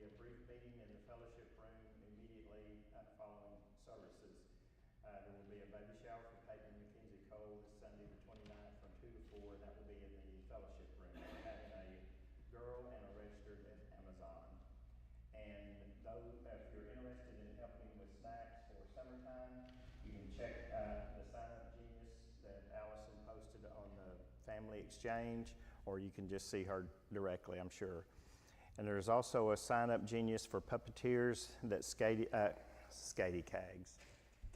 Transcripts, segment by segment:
a brief meeting in the fellowship room immediately following services. There will be a baby shower for Peyton and Mackenzie Cole this Sunday the 29th from 2 to 4, and that will be in the fellowship room. We're having a girl and a registered at Amazon. And though if you're interested in helping with snacks for summertime, you can check the Sign Up Genius that Allison posted on the Family Exchange, or you can just see her directly, I'm sure. And there's also a Sign Up Genius for puppeteers that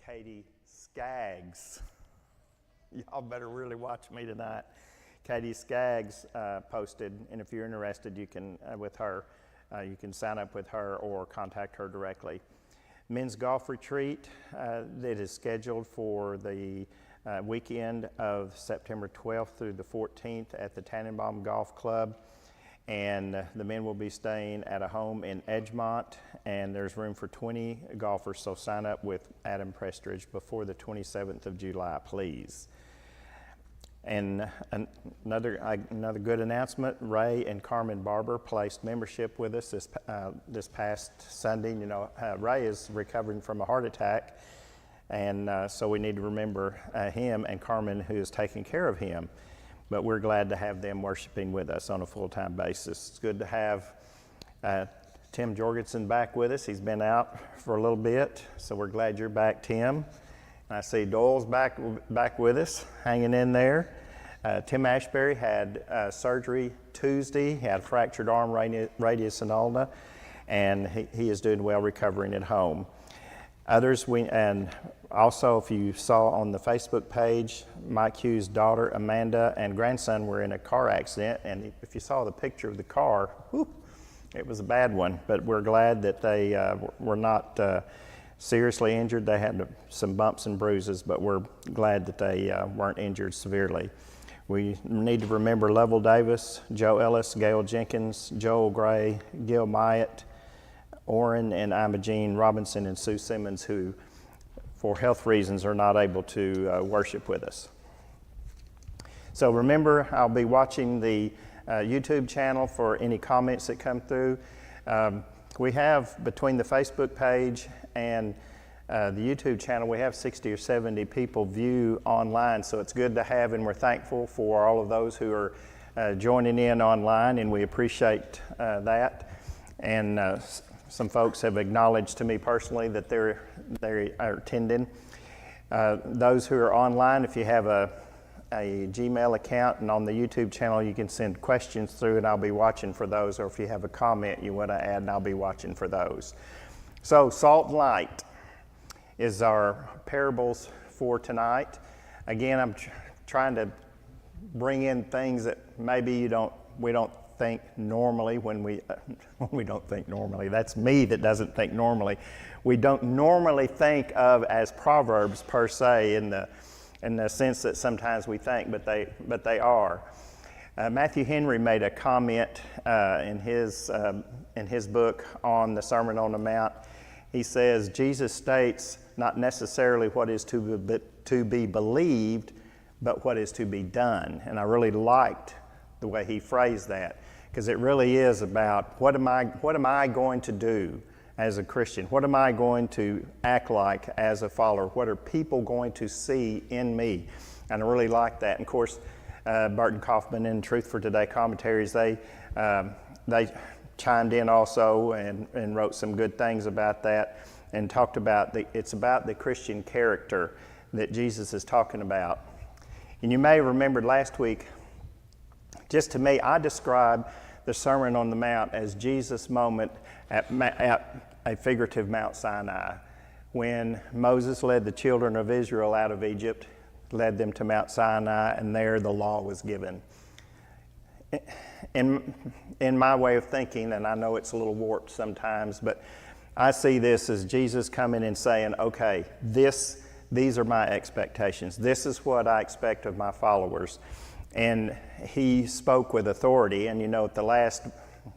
Katie Skaggs. Y'all better really watch me tonight. Katie Skaggs posted, and if you're interested, you can with her. You can sign up with her or contact her directly. Men's golf retreat that is scheduled for the weekend of September 12th through the 14th at the Tannenbaum Golf Club. And the men will be staying at a home in Edgemont, and there's room for 20 golfers, so sign up with Adam Prestridge before the 27th of July, please. And another good announcement, Ray and Carmen Barber placed membership with us this past Sunday. You know, Ray is recovering from a heart attack, and so we need to remember him and Carmen, who is taking care of him. But we're glad to have them worshiping with us on a full-time basis. It's good to have Tim Jorgensen back with us. He's been out for a little bit, so we're glad you're back, Tim. I see Doyle's back with us, hanging in there. Tim Ashbury had surgery Tuesday. He had a fractured arm radius and ulna, and he is doing well, recovering at home. Others, and also if you saw on the Facebook page, Mike Hughes' daughter Amanda and grandson were in a car accident, and if you saw the picture of the car, whew, it was a bad one, but we're glad that they were not seriously injured. They had some bumps and bruises, but we're glad that they weren't injured severely. We need to remember Lovell Davis, Joe Ellis, Gail Jenkins, Joel Gray, Gil Myatt, Orrin and Imogene Robinson, and Sue Simmons, who for health reasons are not able to worship with us. So remember, I'll be watching the YouTube channel for any comments that come through. We have, between the Facebook page and the YouTube channel, we have 60 or 70 people view online, so it's good to have, and we're thankful for all of those who are joining in online, and we appreciate that. And some folks have acknowledged to me personally that they are attending. Those who are online, if you have a Gmail account, and on the YouTube channel you can send questions through, and I'll be watching for those, or if you have a comment you want to add, and I'll be watching for those. So Salt and Light is our parables for tonight. Again, I'm trying to bring in things that maybe we don't think normally when we don't think normally. That's me that doesn't think normally. We don't normally think of as proverbs per se in the sense that sometimes we think, but they are. Matthew Henry made a comment in his book on the Sermon on the Mount. He says, Jesus states not necessarily what is to be believed, but what is to be done. And I really liked the way he phrased that, because it really is about what am I going to do as a Christian? What am I going to act like as a follower? What are people going to see in me? And I really like that. And of course, Burton Kaufman in Truth for Today commentaries, they chimed in also and wrote some good things about that, and talked about it's about the Christian character that Jesus is talking about. And you may remember last week, just to me, I describe the Sermon on the Mount as Jesus' moment at a figurative Mount Sinai, when Moses led the children of Israel out of Egypt, led them to Mount Sinai, and there the law was given. In my way of thinking, and I know it's a little warped sometimes, but I see this as Jesus coming and saying, okay, these are my expectations. This is what I expect of my followers. And he spoke with authority, and you know, at the last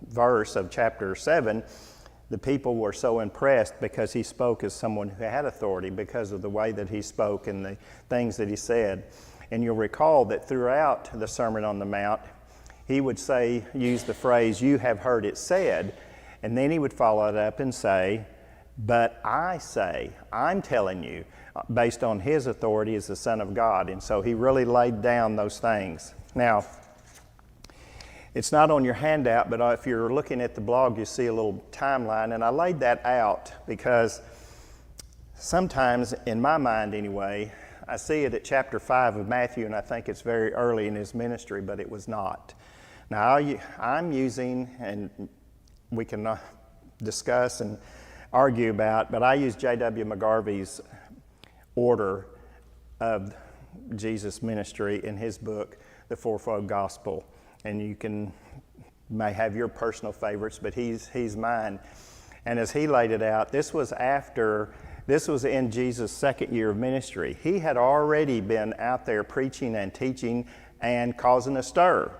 verse of chapter 7, the people were so impressed because he spoke as someone who had authority, because of the way that he spoke and the things that he said. And you'll recall that throughout the Sermon on the Mount, he would use the phrase, "You have heard it said," And then he would follow it up and say, but I say, I'm telling you, based on his authority as the Son of God. And so he really laid down those things. Now, it's not on your handout, but if you're looking at the blog, you see a little timeline. And I laid that out because sometimes, in my mind anyway, I see it at chapter 5 of Matthew, and I think it's very early in his ministry, but it was not. Now, I'm using, and we can discuss and argue about, but I use J.W. McGarvey's order of Jesus' ministry in his book, The Fourfold Gospel. And you may have your personal favorites, but he's mine. And as he laid it out, this was in Jesus' second year of ministry. He had already been out there preaching and teaching and causing a stir.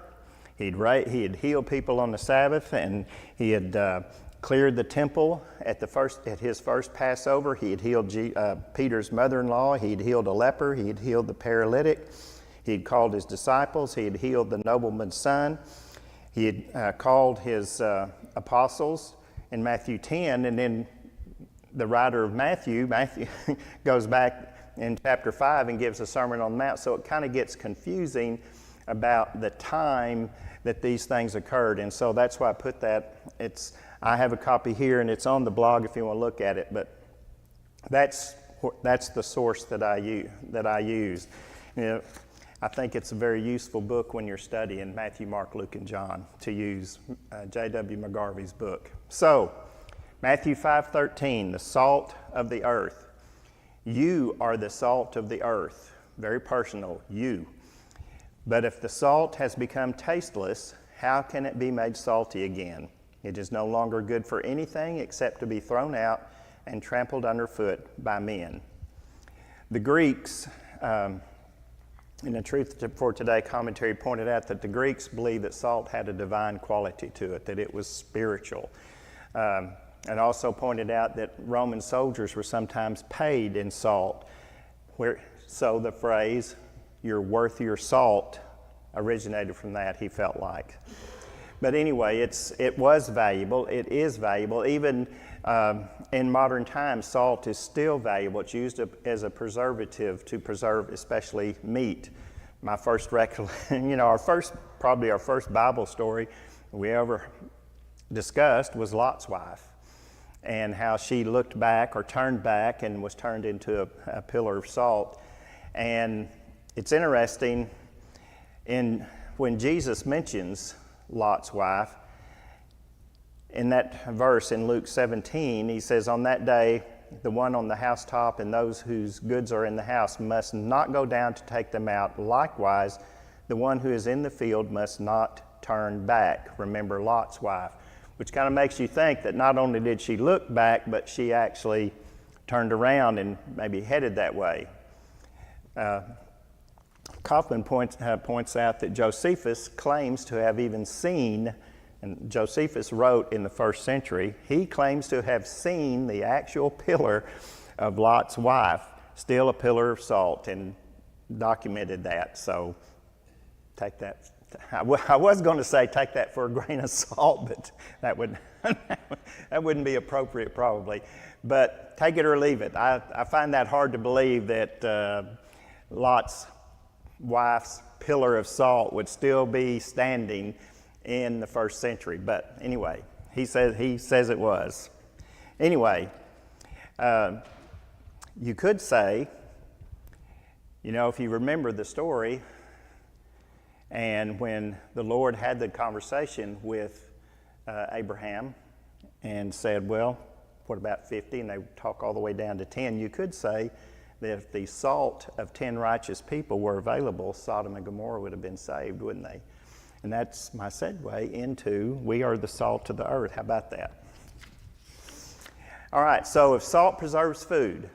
He had healed people on the Sabbath, and he had cleared the temple at his first Passover. He had healed Peter's mother-in-law. He had healed a leper. He had healed the paralytic. He had called his disciples. He had healed the nobleman's son. He had called his apostles in Matthew 10, and then the writer of Matthew goes back in chapter 5 and gives a Sermon on the Mount. So it kind of gets confusing about the time that these things occurred. And so that's why I put that. I have a copy here, and it's on the blog if you want to look at it. But that's the source that I use. You know, I think it's a very useful book when you're studying Matthew, Mark, Luke, and John to use J.W. McGarvey's book. So, Matthew 5:13, the salt of the earth. You are the salt of the earth. Very personal, you. But if the salt has become tasteless, how can it be made salty again? It is no longer good for anything except to be thrown out and trampled underfoot by men. The Greeks, in the Truth for Today commentary, pointed out that the Greeks believed that salt had a divine quality to it, that it was spiritual. And also pointed out that Roman soldiers were sometimes paid in salt. So the phrase, "you're worth your salt," originated from that, he felt like. But anyway, it was valuable. It is valuable. Even in modern times, salt is still valuable. It's used as a preservative to preserve especially meat. My first recollection, our first Bible story we ever discussed was Lot's wife, and how she looked back or turned back and was turned into a pillar of salt. And it's interesting, when Jesus mentions Lot's wife, in that verse in Luke 17, he says, on that day, the one on the housetop and those whose goods are in the house must not go down to take them out. Likewise, the one who is in the field must not turn back. Remember Lot's wife. Which kind of makes you think that not only did she look back, but she actually turned around and maybe headed that way. Kaufman points out that Josephus claims to have even seen, and Josephus wrote in the 1st century, he claims to have seen the actual pillar of Lot's wife, still a pillar of salt, and documented that. So take that. I was going to say take that for a grain of salt, but that wouldn't be appropriate probably. But take it or leave it. I find that hard to believe that Lot's wife's pillar of salt would still be standing in the 1st century. But anyway, he says it was. Anyway, you could say, if you remember the story, and when the Lord had the conversation with Abraham and said, well, what about 50? And they talk all the way down to 10. You could say that if the salt of 10 righteous people were available, Sodom and Gomorrah would have been saved, wouldn't they? And that's my segue into we are the salt of the earth. How about that? All right, so if salt preserves food,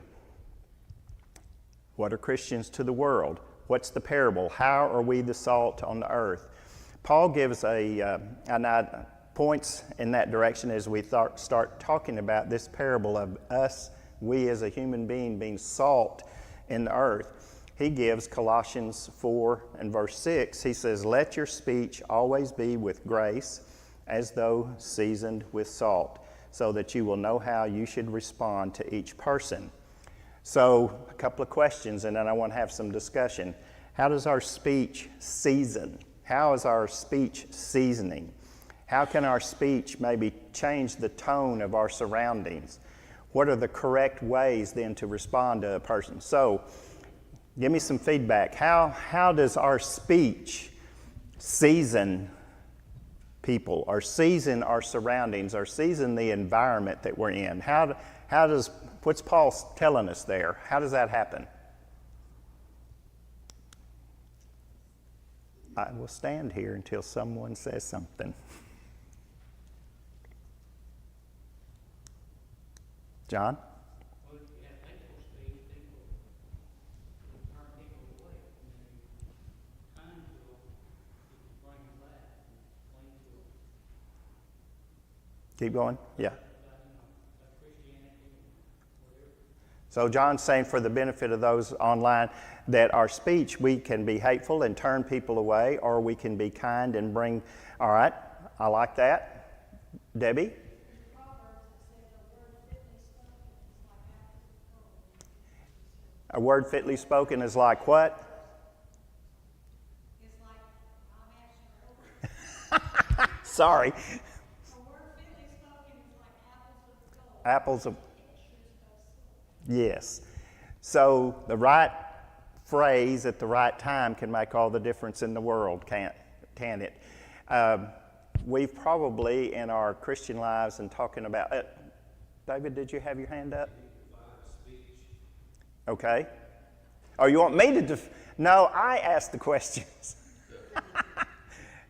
what are Christians to the world? What's the parable? How are we the salt on the earth? Paul gives points in that direction as we start talking about this parable of us, we as a human being salt in the earth. He gives Colossians 4 and verse 6. He says, let your speech always be with grace, as though seasoned with salt, so that you will know how you should respond to each person. So, a couple of questions, and then I want to have some discussion. How does our speech season? How is our speech seasoning? How can our speech maybe change the tone of our surroundings? What are the correct ways then to respond to a person? So, give me some feedback. How does our speech season people, or season our surroundings, or season the environment that we're in? What's Paul telling us there? How does that happen? I will stand here until someone says something. John? Well, if you have hateful speech, people will turn people away. And then kind will bring them back and cling to them. Keep going? Yeah. About Christianity and whatever. So John's saying, for the benefit of those online, that our speech, we can be hateful and turn people away, or we can be kind and bring, all right, I like that. Debbie? A word fitly spoken is like what? It's like, I'm actually Sorry. a word fitly spoken is like apples of gold. Yes. So the right phrase at the right time can make all the difference in the world, can it? We've probably, in our Christian lives and talking about, David, did you have your hand up? Okay. Oh, you want me to No, I asked the questions.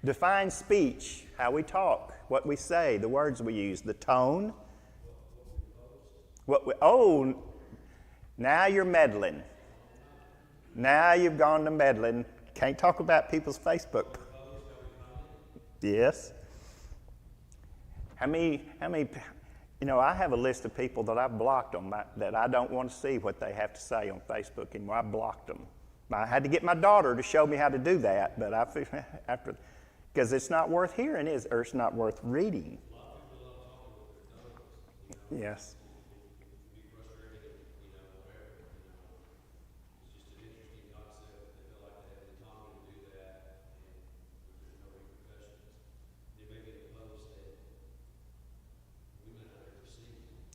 Define speech, how we talk, what we say, the words we use, the tone. Now you're meddling. Now you've gone to meddling. Can't talk about people's Facebook. Yes. How many, I have a list of people that I've blocked on that I don't want to see what they have to say on Facebook anymore. I blocked them. I had to get my daughter to show me how to do that, but because it's not worth hearing, or it's not worth reading. Yes.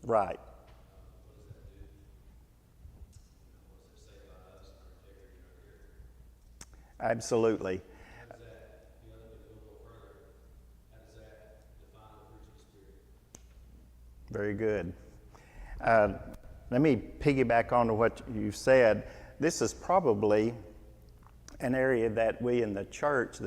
Right. Absolutely. Very good. Let me piggyback on to what you said. This is probably an area that we in the church,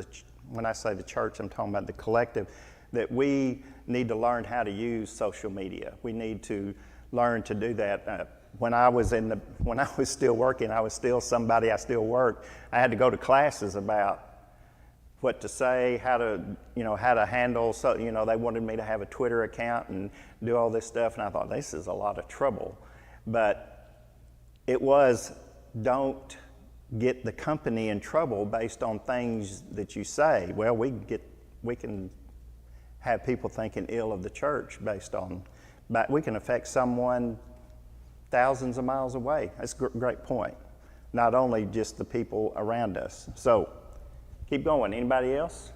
when I say the church, I'm talking about the collective, that we need to learn how to use social media. We need to learn to do that. When I was still working, I was still somebody, I still worked. I had to go to classes about what to say, how to handle. So, they wanted me to have a Twitter account and do all this stuff, and I thought, this is a lot of trouble. But it was, don't get the company in trouble based on things that you say. Well, we can have people thinking ill of the church based on, but we can affect someone thousands of miles away. That's a great point. Not only just the people around us. So, keep going. Anybody else?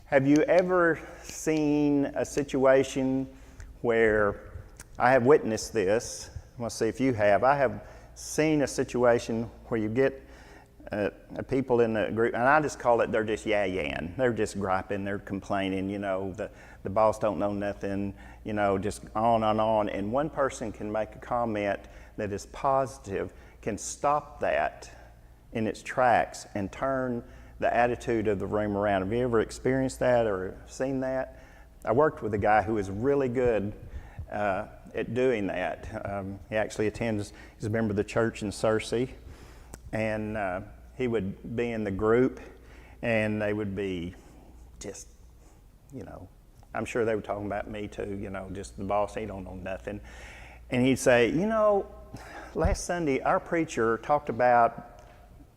Have you ever seen a situation where, I have witnessed this, I want to see if you have, I have seen a situation where you get people in the group, and I just call it, they're just yah-yahing. They're just griping, they're complaining, the boss don't know nothing, just on and on. And one person can make a comment that is positive, can stop that in its tracks and turn the attitude of the room around. Have you ever experienced that or seen that? I worked with a guy who is really good at doing that. He actually attends, he's a member of the church in Searcy, and he would be in the group, and they would be just, I'm sure they were talking about me too, just the boss, he don't know nothing. And he'd say, last Sunday our preacher talked about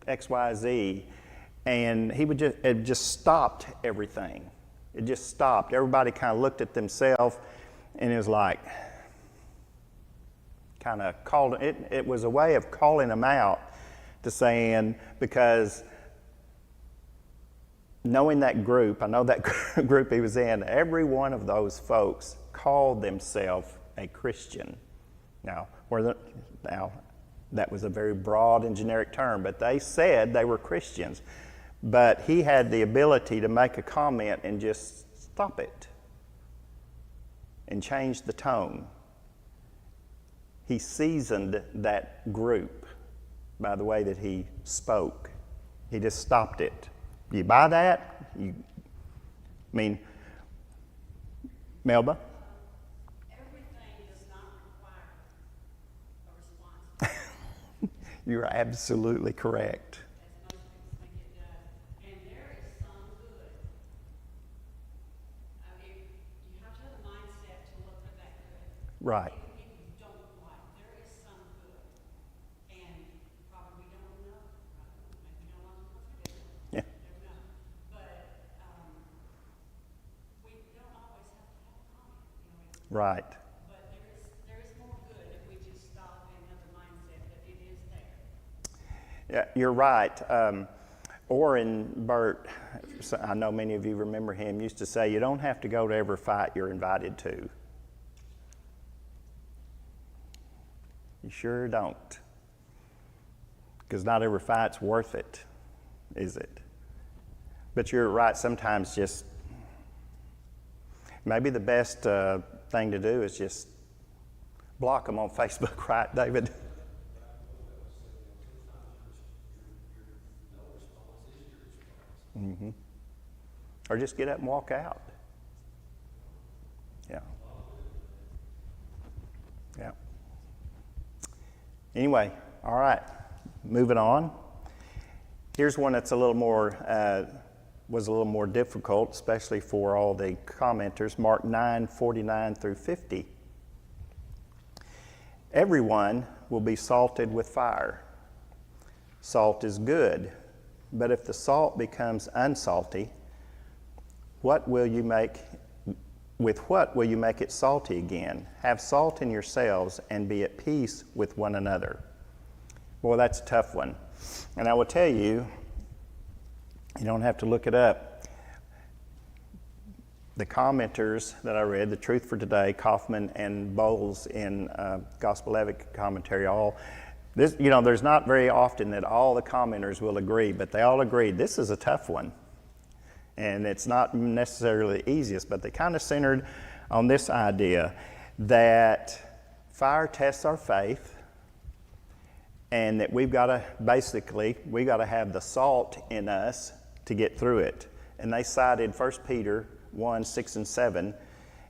XYZ. And it just stopped everything. It just stopped. Everybody kind of looked at themselves, and it was like, kind of called, it was a way of calling them out to saying, because knowing that group, I know that group he was in, every one of those folks called themselves a Christian. Now, that was a very broad and generic term, but they said they were Christians. But he had the ability to make a comment and just stop it and change the tone. He seasoned that group by the way that he spoke. He just stopped it. You buy that? Melba? Everything does not require a response, You're absolutely correct. as most people think it does. And there is some good. I mean, you have to have the mindset to look for that good. Right. Even if you don't like, there is some good. And probably we don't know. Maybe no one knows it. Yeah. Never know. But we don't always have to have a comment. Right. But there is more good if we just stop and have the mindset that it is there. Yeah, you're right. Orrin Burt, I know many of you remember him, used to say, you don't have to go to every fight you're invited to. You sure don't. Because not every fight's worth it, is it? But you're right, sometimes just, maybe the best thing to do is just block them on Facebook, right, David? Mm-hmm. Or just get up and walk out. Yeah. Yeah. Anyway, all right, moving on. Here's one that's a little more, was a little more difficult, especially for all the commenters. Mark 9:49 through 50. Everyone will be salted with fire. Salt is good, but if the salt becomes unsalty, with what will you make it salty again? Have salt in yourselves and be at peace with one another. Boy, that's a tough one. And I will tell you, you don't have to look it up. The commenters that I read, The Truth for Today, Kaufman and Bowles in Gospel Epic Commentary, there's not very often that all the commenters will agree, but they all agreed this is a tough one. And it's not necessarily the easiest, but they kind of centered on this idea that fire tests our faith, and that we've got to have the salt in us to get through it. And they cited 1 Peter 1:6 and 7.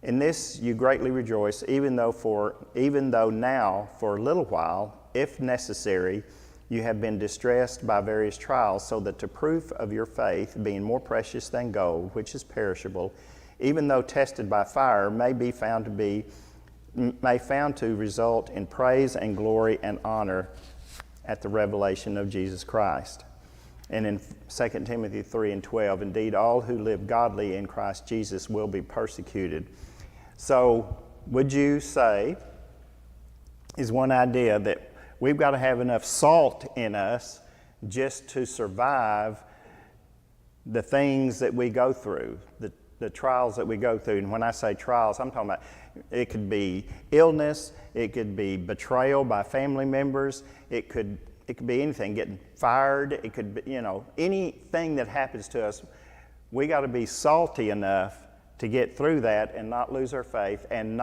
In this you greatly rejoice, even though now for a little while, if necessary, you have been distressed by various trials, so that the proof of your faith, being more precious than gold, which is perishable, even though tested by fire, may found to result in praise and glory and honor at the revelation of Jesus Christ. And in 2 Timothy 3:12, indeed, all who live godly in Christ Jesus will be persecuted. So, would you say, is one idea that we've got to have enough salt in us just to survive the things that we go through, the trials that we go through. And when I say trials, I'm talking about it could be illness, it could be betrayal by family members, it could be anything, getting fired, it could be, anything that happens to us. We got to be salty enough to get through that and not lose our faith and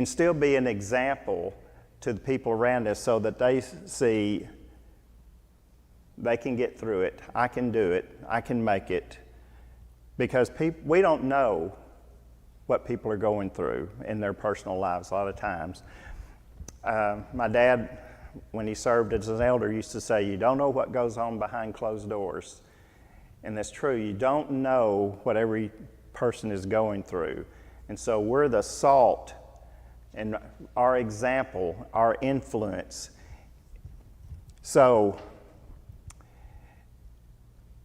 still be an example to the people around us, so that they see they can get through it. I can do it. I can make it. Because we don't know what people are going through in their personal lives a lot of times. My dad, when he served as an elder, used to say, you don't know what goes on behind closed doors. And that's true. You don't know what every person is going through. And so we're the salt, and our example, our influence, So,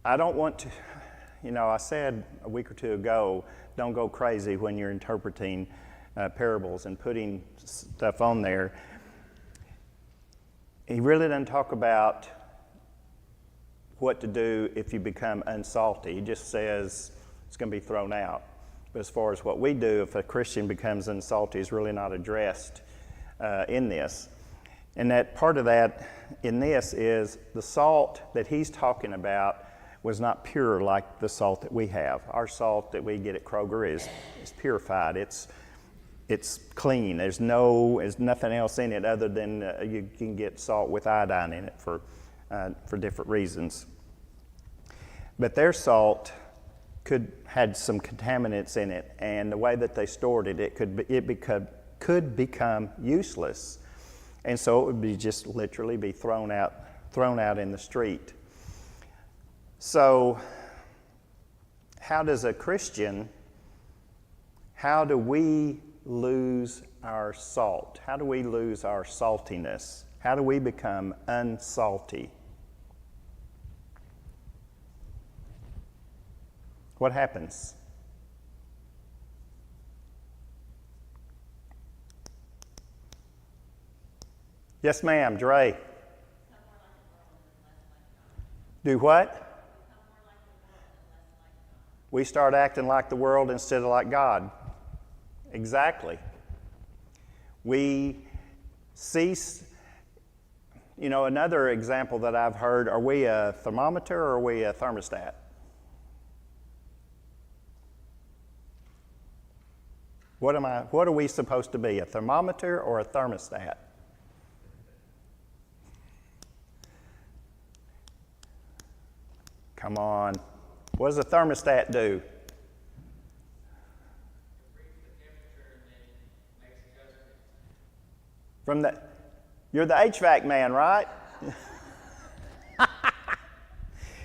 I don't want to, I said a week or two ago, don't go crazy when you're interpreting parables and putting stuff on there. He really doesn't talk about what to do if you become unsalty. He just says it's going to be thrown out. But as far as what we do if a Christian becomes unsalty is really not addressed in this. And that part of that in this is the salt that he's talking about was not pure like the salt that we have. Our salt that we get at Kroger is purified. It's clean. There's nothing else in it other than you can get salt with iodine in it for different reasons. But their salt had some contaminants in it, and the way that they stored it, could become useless, and so it would be just literally be thrown out in the street. So, how do we lose our salt? How do we lose our saltiness? How do we become unsalty? What happens? Yes, ma'am, Dre. Do what? We start acting like the world instead of like God. Exactly. We cease. Another example that I've heard, are we a thermometer or are we a thermostat? What are we supposed to be, a thermometer or a thermostat? Come on. What does a thermostat do? You're the HVAC man, right?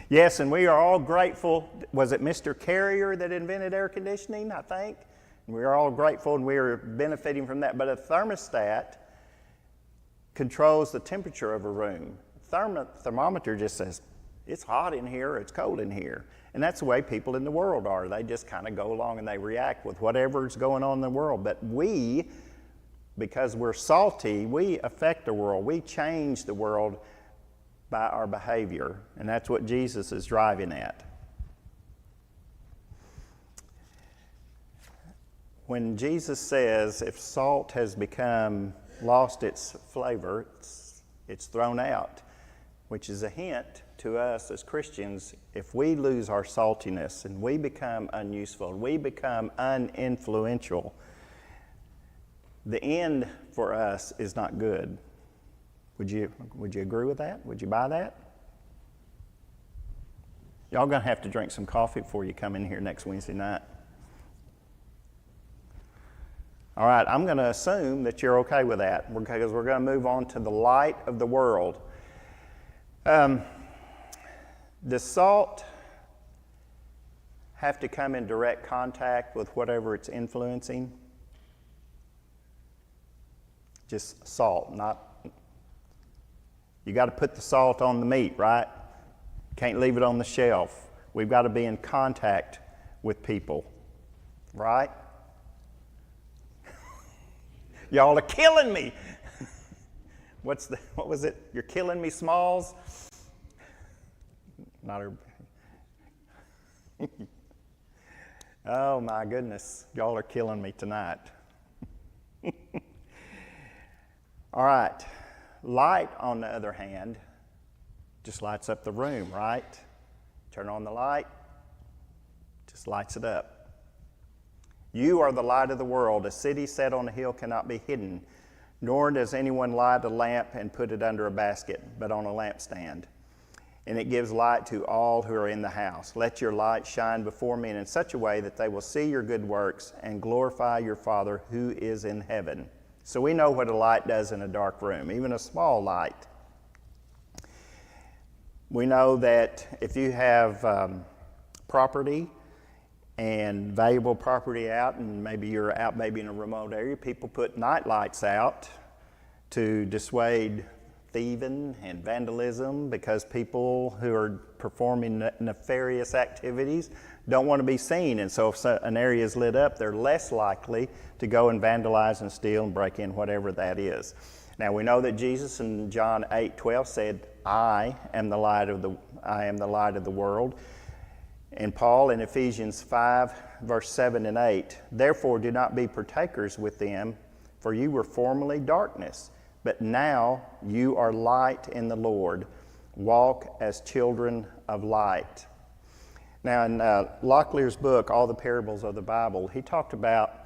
Yes, and we are all grateful. Was it Mr. Carrier that invented air conditioning, I think? We are all grateful and we are benefiting from that. But a thermostat controls the temperature of a room. Thermometer just says, it's hot in here, or it's cold in here. And that's the way people in the world are. They just kind of go along and they react with whatever's going on in the world. But we, because we're salty, we affect the world. We change the world by our behavior. And that's what Jesus is driving at. When Jesus says if salt has lost its flavor, it's thrown out, which is a hint to us as Christians. If we lose our saltiness and we become unuseful, we become uninfluential, the end for us is not good. Would you agree with that? Would you buy that? Y'all gonna have to drink some coffee before you come in here next Wednesday night. All right, I'm going to assume that you're okay with that because we're going to move on to the light of the world. Does salt have to come in direct contact with whatever it's influencing? Just salt, you got to put the salt on the meat, right? Can't leave it on the shelf. We've got to be in contact with people, right? Y'all are killing me. What was it? You're killing me, Smalls? Not her. Oh my goodness. Y'all are killing me tonight. All right. Light, on the other hand, just lights up the room, right? Turn on the light, just lights it up. You are the light of the world. A city set on a hill cannot be hidden, nor does anyone light a lamp and put it under a basket, but on a lampstand. And it gives light to all who are in the house. Let your light shine before men in such a way that they will see your good works and glorify your Father who is in heaven. So we know what a light does in a dark room, even a small light. We know that if you have property and valuable property out, and maybe you're out maybe in a remote area, people put night lights out to dissuade thieving and vandalism because people who are performing nefarious activities don't want to be seen. And so if an area is lit up, they're less likely to go and vandalize and steal and break in whatever that is. Now we know that Jesus in John 8:12 said, I am the light of the world. And Paul in Ephesians 5, verse 7 and 8, therefore do not be partakers with them, for you were formerly darkness, but now you are light in the Lord. Walk as children of light. Now in Locklear's book, All the Parables of the Bible, he talked about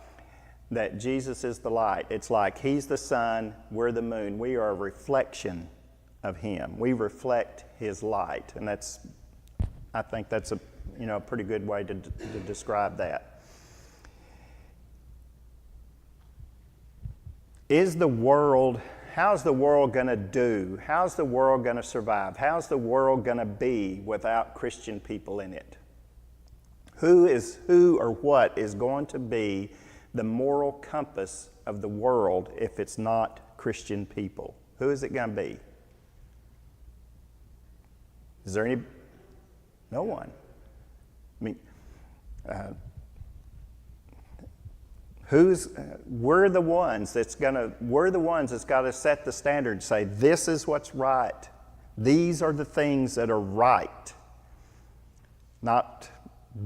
that Jesus is the light. It's like he's the sun, we're the moon. We are a reflection of him. We reflect his light. And I think that's a pretty good way to describe that. How's the world going to do? How's the world going to survive? How's the world going to be without Christian people in it? Who or what is going to be the moral compass of the world if it's not Christian people? Who is it going to be? Is there any? No one. I mean, we're the ones that's got to set the standard, say this is what's right. These are the things that are right. Not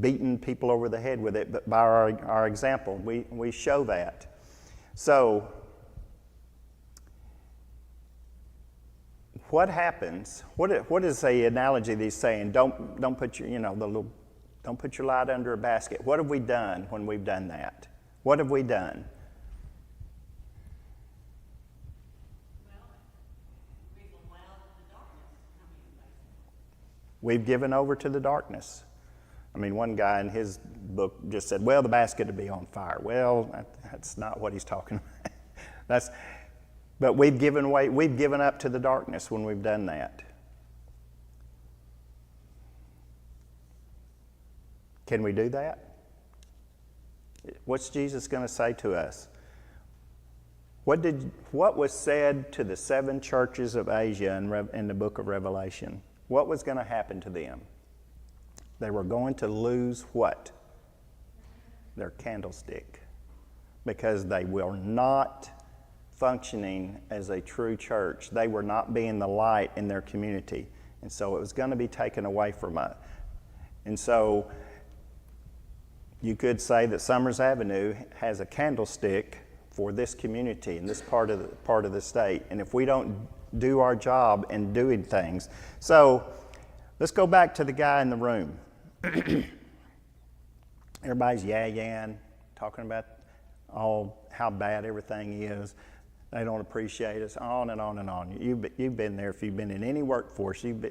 beating people over the head with it, but by our example, we show that. So, what happens? What is the analogy that he's saying? Don't put your don't put your light under a basket. What have we done when we've done that? What have we done? Well, we've allowed the darkness to come in, basically. We've given over to the darkness. I mean, one guy in his book just said, well, the basket would be on fire. Well, that's not what he's talking about. But we've given up to the darkness when we've done that. Can we do that? What's Jesus going to say to us? What was said to the 7 churches of Asia in the book of Revelation? What was going to happen to them? They were going to lose what? Their candlestick. Because they were not functioning as a true church. They were not being the light in their community. And so it was going to be taken away from us. And so you could say that Summers Avenue has a candlestick for this community in this part of the state. And if we don't do our job in doing things. So let's go back to the guy in the room. Everybody's yah-yahing, talking about how bad everything is. They don't appreciate us, on and on and on. You've been there. If you've been in any workforce, you've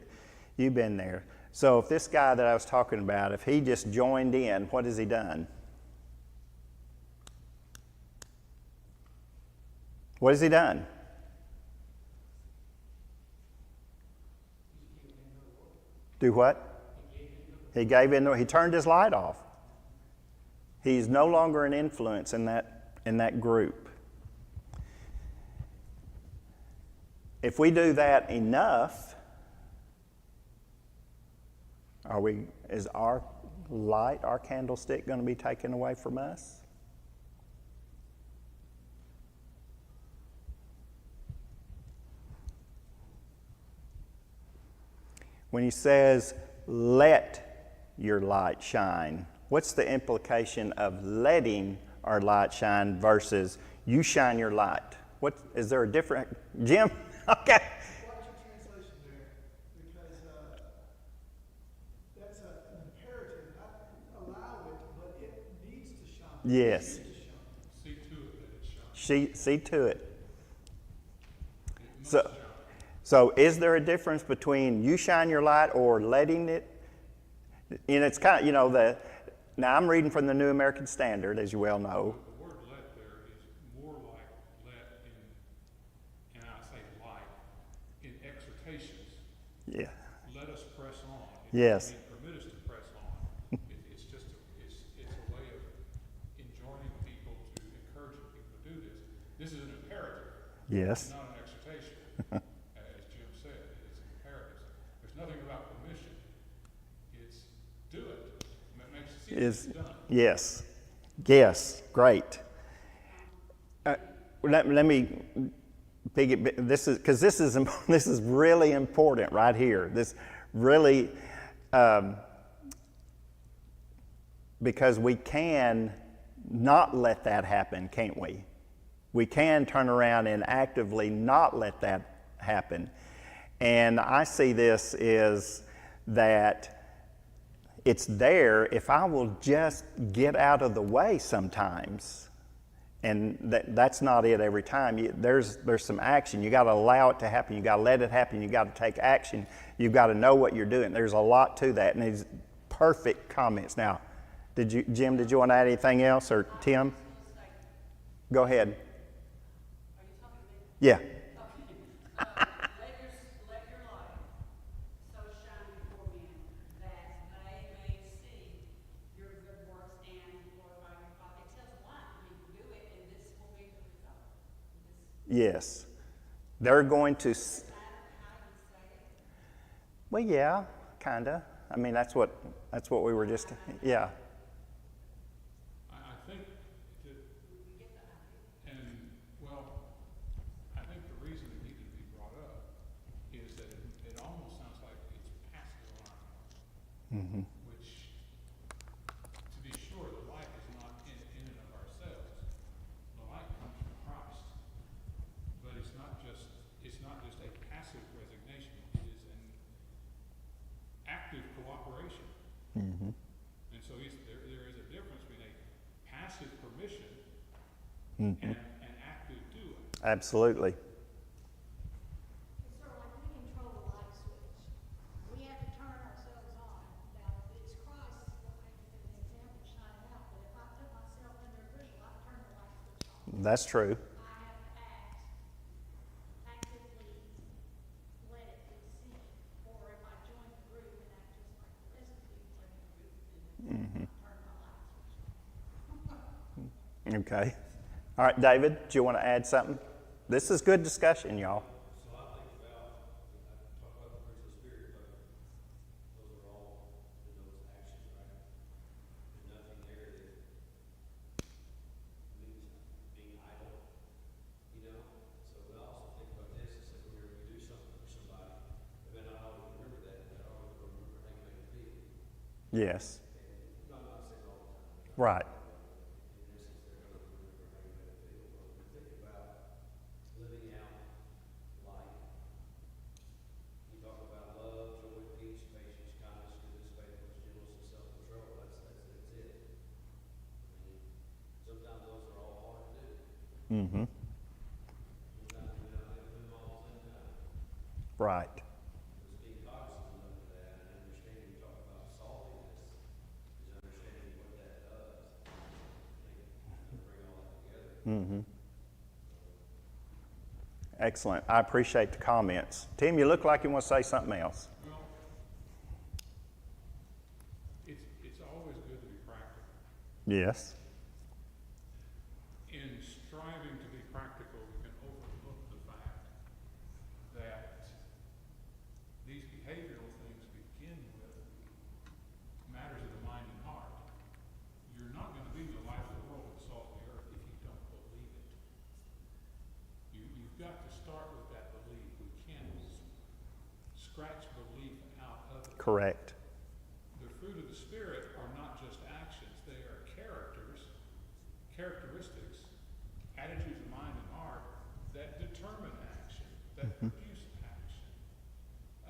been there. So if this guy that I was talking about, if he just joined in, what has he done? What has he done? Do what? He gave in. He turned his light off. He's no longer an influence in that group. If we do that enough, is our light, our candlestick, going to be taken away from us? When he says, let your light shine, what's the implication of letting our light shine versus you shine your light? Is there a different, Jim? Okay. Watch your translation there, because that's an imperative. Not allow it, but it needs to shine. Yes. It needs to shine. See to it that it shines. See to it. It must So, shine. so is there a difference between you shine your light or letting it? And it's kind of, now I'm reading from the New American Standard, as you well know. The word let there is more like let in, and I say like, in exhortations. Yeah. Let us press on. Yes. It doesn't permit us to press on. It's just it's a way of enjoining people to encouraging people to do this. This is an imperative. Yes. Not an exhortation. As is, yes, yes, great. Let me this is, because this is, this is really important right here. This really, because we can not let that happen, can't we? We can turn around and actively not let that happen. And I see this is that it's there if I will just get out of the way sometimes. And that's not it every time. There's some action. You got to allow it to happen. You got to let it happen. You got to take action. You've got to know what you're doing. There's a lot to that. And these perfect comments. Now, Jim, did you want to add anything else, or Tim? Go ahead. Are you talking to me? Yeah. Let your light so shine before men that they may see your good works and glorify your Father. It tells why you do it, and this will be the result. Yes. They're going to. Does that matter how you say it? Well, yeah, kind of. I mean, that's what we were just. Yeah. I think that, and well, I think the reason it needed to be brought up is that it almost sounds like it's passive on our part. Mm-hmm. Which, to be sure, the light is not in and of ourselves. The light comes from Christ. But it's not just a passive resignation. It is an active cooperation. Mm-hmm. And so there is a difference between a passive permission Mm-hmm. and an active doing. Absolutely. It's sort of like we control the light switch. We have to turn ourselves on. Now, it's Christ's light, as an example, shining out. But if I put myself under a bushel, I turn the light switch off. That's true. I have to actively let it be seen. Or if I join the group and act just like the rest of the people in the group, then I turn my light switch off. Okay. All right, David, do you want to add something? This is good discussion, y'all. So I think about, I talk about the fruits of the Spirit, but those are all in those actions, right? There's nothing there that means being idle, you know? So we also think about this, is that whenever we do something for somebody, they may not always remember that, but they always remember how you made them feel. Yes. And I'm not saying all the time, but Right. in essence, they're gonna remember how you made them feel. But when we think about living out life, you talk about love, joy, peace, patience, kindness, goodness, faithfulness, gentleness, and self-control. That's it. I mean, sometimes those are all hard to do. Mm-hmm. Sometimes we don't have to do them all at the same time. Right. Just being cognizant of that and understanding, you talk about saltiness, is understanding what that does. I think bring all that together. Mm-hmm. Excellent. I appreciate the comments. Tim, you look like you want to say something else. Well, it's always good to be practical. Yes. In striving to be practical, we can overlook the fact that these behavioral things begin with matters of the mind and heart. You're not going to be the light of the world and salt of the earth if you don't believe it. You've got to start with that belief. We can't scratch belief out of it. Correct. The fruit of the Spirit are not just actions, they are characteristics, attitudes of mind and heart that determine action, that produce action.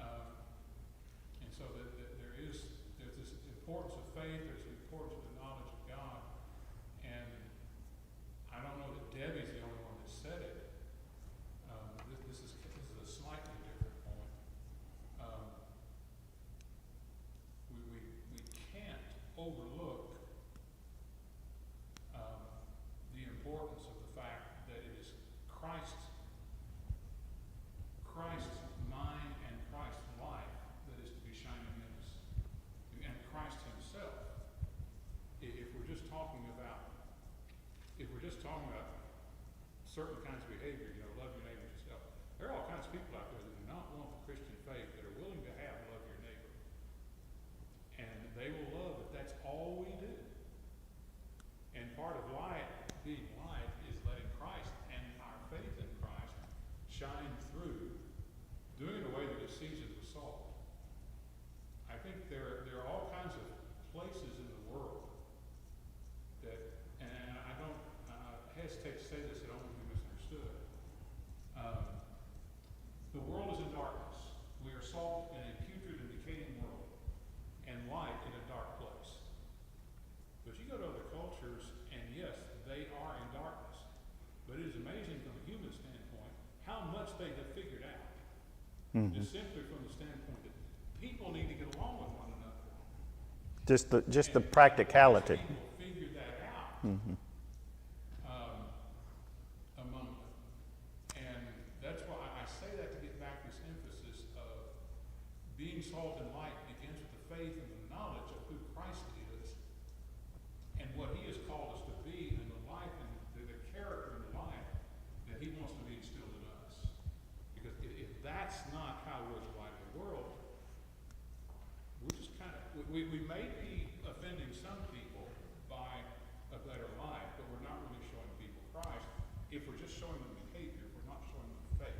And so there's this importance of faith, there's the importance of the knowledge of God. And I don't know that Debbie's the only one that said it. This is a slightly different point. hesitate to say this, it only be misunderstood. The world is in darkness. We are salt in a putrid and decaying world, and light in a dark place. But you go to other cultures, and yes, they are in darkness. But it is amazing from a human standpoint how much they have figured out. Just simply from the standpoint that people need to get along with one another. Just the practicality. People figure that out among them. And that's why I say that to get back this emphasis of being salt and light begins with the faith and the knowledge of who Christ is and what he has called us to be and the life and the character and the life that he wants to be instilled in us. Because if that's not how we're the light of the world, we're just kind of, we may be offending some people by a better life, but we're not really showing people Christ if we're just showing them behavior, if we're not showing them faith.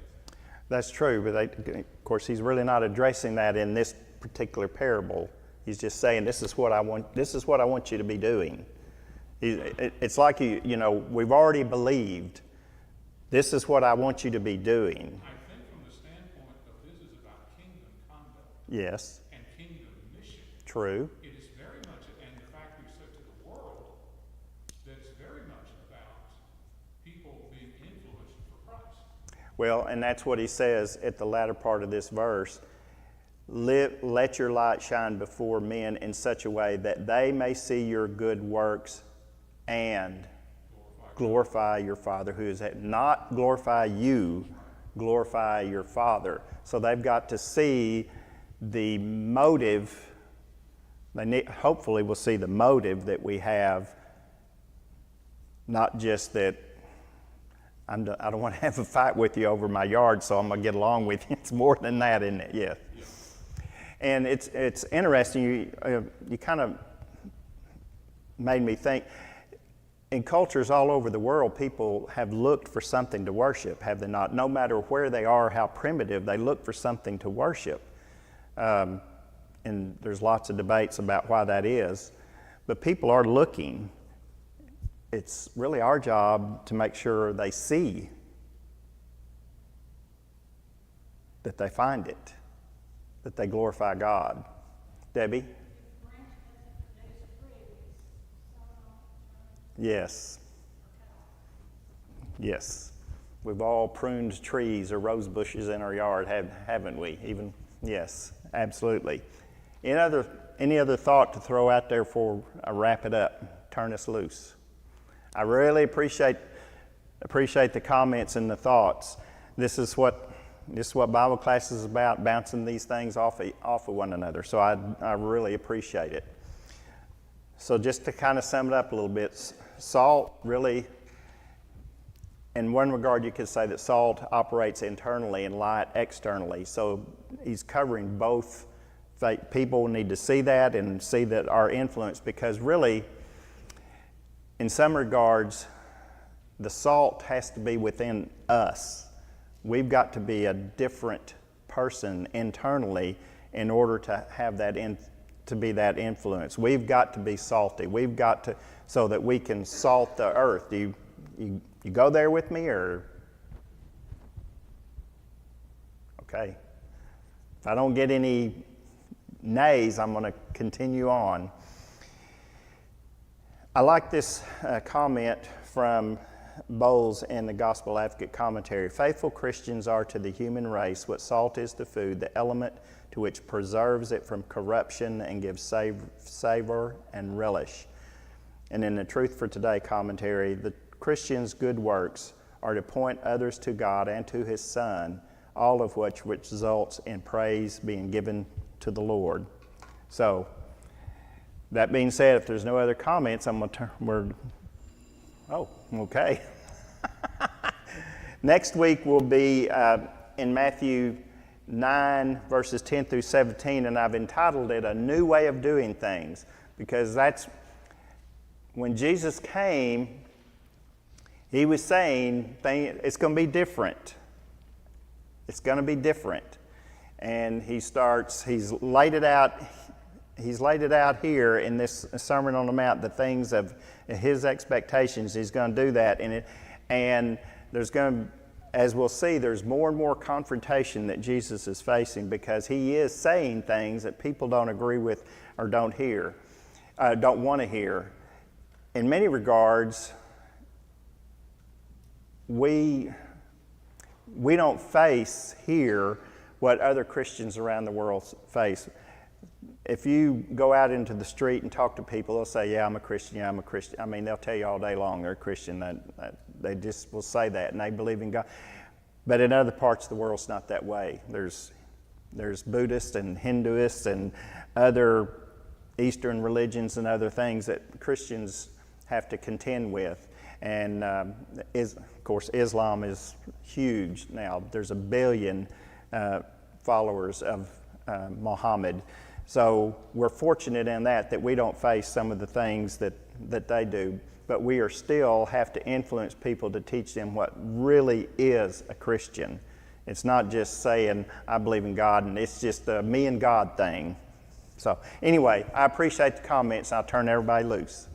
That's true, but of course he's really not addressing that in this particular parable. He's just saying, this is what I want you to be doing. It's like we've already believed. This is what I want you to be doing. I think from the standpoint of this is about kingdom conduct Yes, and kingdom mission. true. It is very much, and the fact we've said to the world, that it's very much about people being influenced for Christ. Well, and that's what he says at the latter part of this verse. Let your light shine before men in such a way that they may see your good works and glorify your Father who is at, not glorify you, glorify your Father. So they've got to see the motive. Hopefully will see the motive that we have, not just that I don't want to have a fight with you over my yard, so I'm going to get along with you. It's more than that, isn't it? Yes. Yeah. And it's interesting. You kind of made me think. In cultures all over the world, people have looked for something to worship, have they not? No matter where they are, how primitive, they look for something to worship. And there's lots of debates about why that is. But people are looking. It's really our job to make sure they see that they find it, that they glorify God. Debbie? Yes. Yes. We've all pruned trees or rose bushes in our yard, haven't we? Even, yes, absolutely. Any other thought to throw out there before I wrap it up? Turn us loose. I really appreciate the comments and the thoughts. This is what Bible class is about, bouncing these things off of one another. So I really appreciate it. So just to kind of sum it up a little bit, salt really, in one regard you could say that salt operates internally and light externally. So he's covering both. People need to see that and see that our influence, because really, in some regards, the salt has to be within us. We've got to be a different person internally in order to have that to be that influence. We've got to be salty. We've got to, so that we can salt the earth. Do you go there with me, or? Okay. If I don't get any nays, I'm going to continue on. I like this comment from Bowles in the Gospel Advocate commentary. Faithful Christians are to the human race what salt is to food, the element to which preserves it from corruption and gives savor and relish. And in the Truth for Today commentary, the Christian's good works are to point others to God and to His Son, all of which results in praise being given to the Lord. So, that being said, if there's no other comments, I'm going to turn. Oh, okay. Next week will be in Matthew 9, verses 10 through 17, and I've entitled it A New Way of Doing Things, because that's when Jesus came, He was saying it's going to be different. It's going to be different. And He's laid it out he's laid it out here in this Sermon on the Mount, the things of his expectations. He's going to do that. And there's going to, as we'll see, there's more and more confrontation that Jesus is facing because he is saying things that people don't agree with or don't hear, don't want to hear. In many regards, we don't face here what other Christians around the world face. If you go out into the street and talk to people, they'll say, yeah, I'm a Christian, yeah, I'm a Christian. I mean, they'll tell you all day long they're a Christian. They just will say that, and they believe in God. But in other parts of the world, it's not that way. There's Buddhists and Hinduists and other Eastern religions and other things that Christians have to contend with. And, of course, Islam is huge now. There's 1 billion followers of Muhammad. So we're fortunate in that we don't face some of the things that they do. But we are still have to influence people to teach them what really is a Christian. It's not just saying, I believe in God, and it's just a me and God thing. So anyway, I appreciate the comments. I'll turn everybody loose.